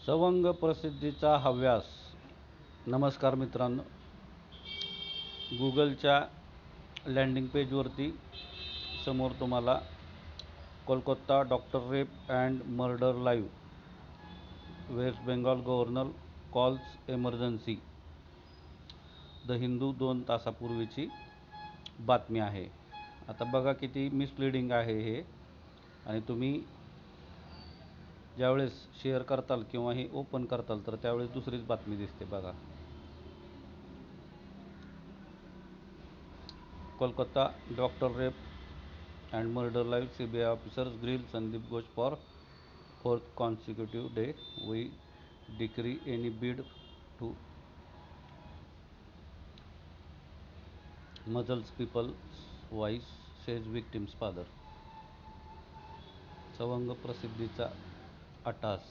सवंग प्रसिद्धीचा हव्यास. नमस्कार मित्रांनो, गुगलच्या लँडिंग पेजवरती समोर तुम्हाला Kolkata doctor rape and murder live, West Bengal governor calls emergency, the Hindu 2 तासापूर्वीची बातमी आहे. आता बघा किती मिसलिडिंग आहे हे, आणि तुम्ही ज्यावेळेस शेअर करताल किंवा हे ओपन करताल तर त्यावेळेस दुसरीच बातमी दिसते. बघा, Kolkata doctor rape and murder live, CBI officers grill Sandeep Ghosh for 4th consecutive day. We decree any bid to muzzle people's voice, says victim's father. सवंग प्रसिद्धीचा अट्टहास.